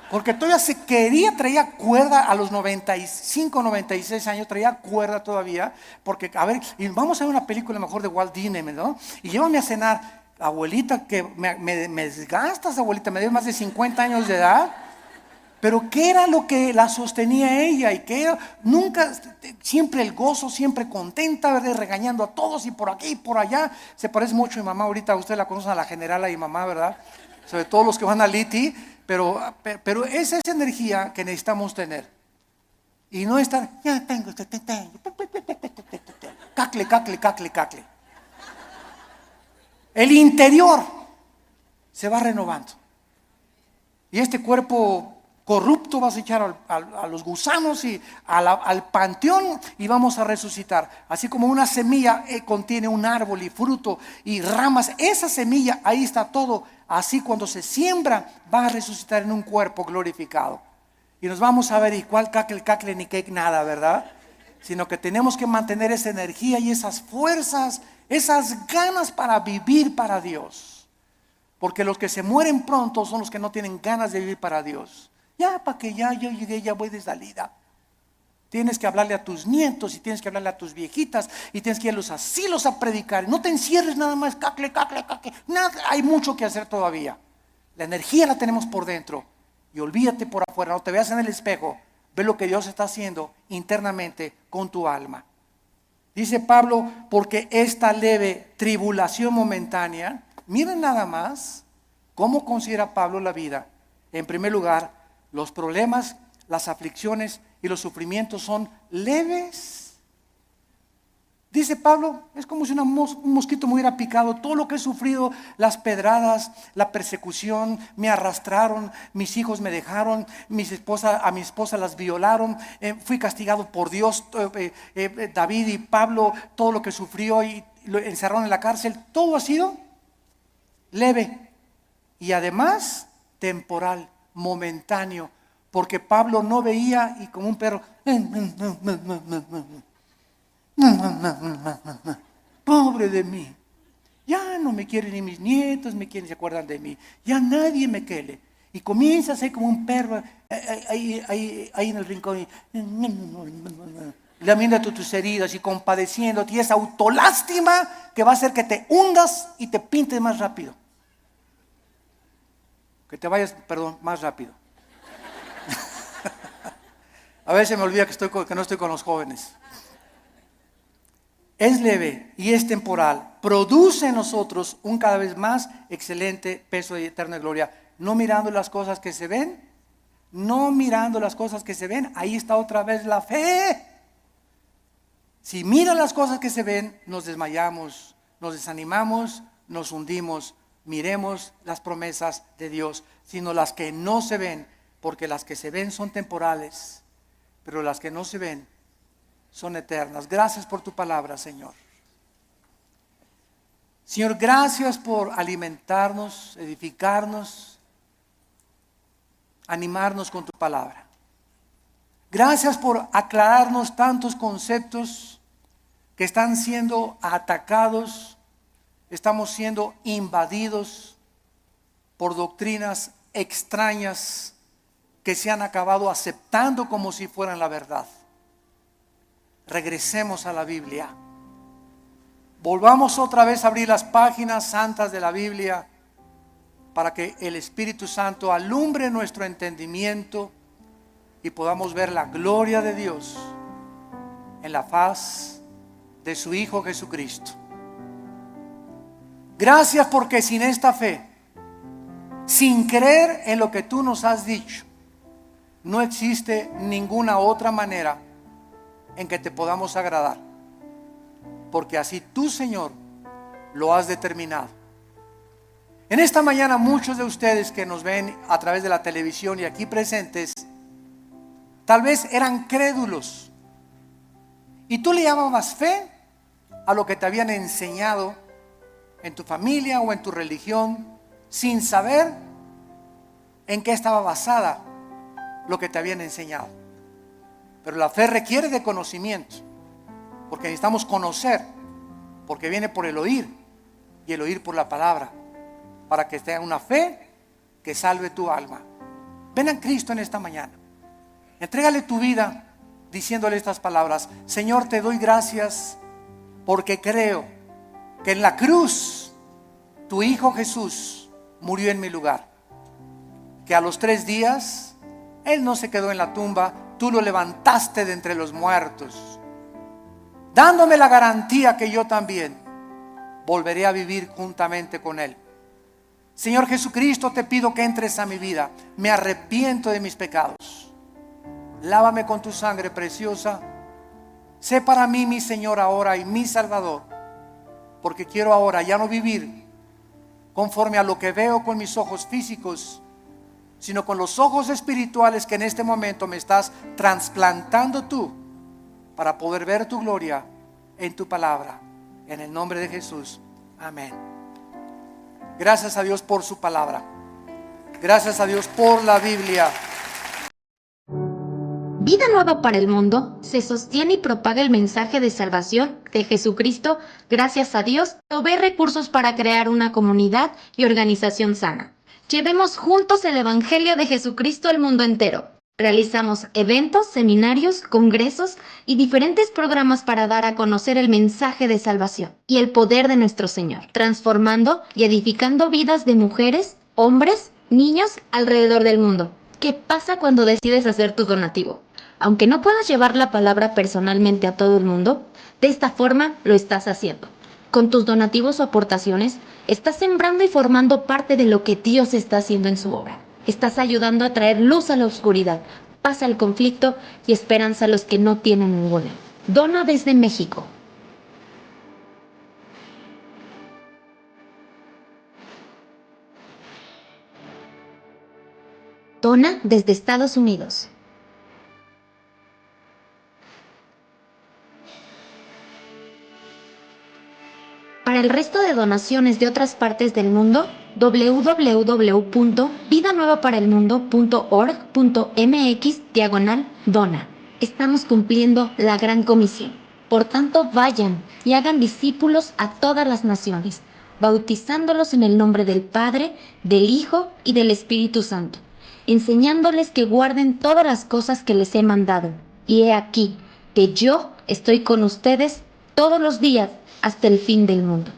Porque todavía traía cuerda a los 95, 96 años, traía cuerda todavía, porque, a ver, y vamos a ver una película mejor de Walt Disney, ¿no? Y llévame a cenar, abuelita, que me desgastas, abuelita, me dio más de 50 años de edad, pero ¿qué era lo que la sostenía ella? Y que era, nunca, siempre el gozo, siempre contenta, ¿verdad? Regañando a todos y por aquí y por allá. Se parece mucho a mi mamá, ahorita usted la conoce, a la generala y mamá, ¿verdad? Sobre todo los que van a Liti. Pero esa es energía que necesitamos tener. Y no estar, ya tengo, cacle. El interior se va renovando. Y este cuerpo corrupto vas a echar a los gusanos y al panteón y vamos a resucitar. Así como una semilla contiene un árbol y fruto y ramas, esa semilla, ahí está todo. Así cuando se siembra va a resucitar en un cuerpo glorificado. Y nos vamos a ver, y cuál cacle ni cake nada, ¿verdad? Sino que tenemos que mantener esa energía y esas fuerzas, esas ganas para vivir para Dios. Porque los que se mueren pronto son los que no tienen ganas de vivir para Dios. Ya, para que ya yo llegué, ya voy de salida. Tienes que hablarle a tus nietos y tienes que hablarle a tus viejitas y tienes que ir a los asilos a predicar. No te encierres nada más, cacle. Nada, hay mucho que hacer todavía. La energía la tenemos por dentro y olvídate por afuera. No te veas en el espejo. Ve lo que Dios está haciendo internamente con tu alma. Dice Pablo, porque esta leve tribulación momentánea, miren nada más cómo considera Pablo la vida. En primer lugar, los problemas, las aflicciones y los sufrimientos son leves. Dice Pablo, es como si un mosquito me hubiera picado. Todo lo que he sufrido, las pedradas, la persecución, me arrastraron, mis hijos me dejaron, a mi esposa las violaron, fui castigado por Dios. David y Pablo, todo lo que sufrió y lo encerraron en la cárcel, todo ha sido leve y además temporal, momentáneo, porque Pablo no veía y como un perro, pobre de mí, ya no me quieren ni mis nietos, se acuerdan de mí, ya nadie me quiere, y comienza a ser como un perro ahí en el rincón, lamiéndote tus heridas y compadeciéndote, y esa autolástima que va a hacer que te hundas y te pintes más rápido. Que te vayas, más rápido. A veces me olvida que no estoy con los jóvenes. Es leve y es temporal. Produce en nosotros un cada vez más excelente peso de eterna gloria. No mirando las cosas que se ven. No mirando las cosas que se ven. Ahí está otra vez la fe. Si miran las cosas que se ven, nos desmayamos, nos desanimamos, nos hundimos. Miremos las promesas de Dios, sino las que no se ven, porque las que se ven son temporales, pero las que no se ven son eternas. Gracias por tu palabra, Señor. Señor, gracias por alimentarnos, edificarnos, animarnos con tu palabra. Gracias por aclararnos tantos conceptos que están siendo atacados. Estamos siendo invadidos por doctrinas extrañas que se han acabado aceptando como si fueran la verdad. Regresemos a la Biblia. Volvamos otra vez a abrir las páginas santas de la Biblia para que el Espíritu Santo alumbre nuestro entendimiento y podamos ver la gloria de Dios en la faz de su Hijo Jesucristo. Gracias porque sin esta fe, sin creer en lo que tú nos has dicho, no existe ninguna otra manera en que te podamos agradar. Porque así tú, Señor, lo has determinado. En esta mañana muchos de ustedes que nos ven a través de la televisión y aquí presentes, tal vez eran crédulos. Y tú le llamabas fe a lo que te habían enseñado en tu familia o en tu religión, sin saber en qué estaba basada lo que te habían enseñado. Pero la fe requiere de conocimiento, porque necesitamos conocer, porque viene por el oír y el oír por la palabra, para que tenga una fe que salve tu alma. Ven a Cristo en esta mañana, entrégale tu vida diciéndole estas palabras: Señor, te doy gracias porque creo que en la cruz tu Hijo Jesús murió en mi lugar, que a los 3 días Él no se quedó en la tumba, tú lo levantaste de entre los muertos, dándome la garantía que yo también volveré a vivir juntamente con Él. Señor Jesucristo, te pido que entres a mi vida. Me arrepiento de mis pecados. Lávame con tu sangre preciosa. Sé para mí mi Señor ahora y mi Salvador, porque quiero ahora ya no vivir conforme a lo que veo con mis ojos físicos, sino con los ojos espirituales que en este momento me estás trasplantando tú, para poder ver tu gloria en tu palabra. En el nombre de Jesús, amén. Gracias a Dios por su palabra. Gracias a Dios por la Biblia. Vida Nueva para el Mundo se sostiene y propaga el mensaje de salvación de Jesucristo. Gracias a Dios, provee recursos para crear una comunidad y organización sana. Llevemos juntos el Evangelio de Jesucristo al mundo entero. Realizamos eventos, seminarios, congresos y diferentes programas para dar a conocer el mensaje de salvación y el poder de nuestro Señor, transformando y edificando vidas de mujeres, hombres, niños alrededor del mundo. ¿Qué pasa cuando decides hacer tu donativo? Aunque no puedas llevar la palabra personalmente a todo el mundo, de esta forma lo estás haciendo. Con tus donativos o aportaciones, estás sembrando y formando parte de lo que Dios está haciendo en su obra. Estás ayudando a traer luz a la oscuridad, paz al conflicto y esperanza a los que no tienen ninguna. Dona desde México. Dona desde Estados Unidos. Para el resto de donaciones de otras partes del mundo, www.vidanuevaparaelmundo.org.mx/dona. Estamos cumpliendo la gran comisión. Por tanto, vayan y hagan discípulos a todas las naciones, bautizándolos en el nombre del Padre, del Hijo y del Espíritu Santo, enseñándoles que guarden todas las cosas que les he mandado. Y he aquí que yo estoy con ustedes todos los días hasta el fin del mundo.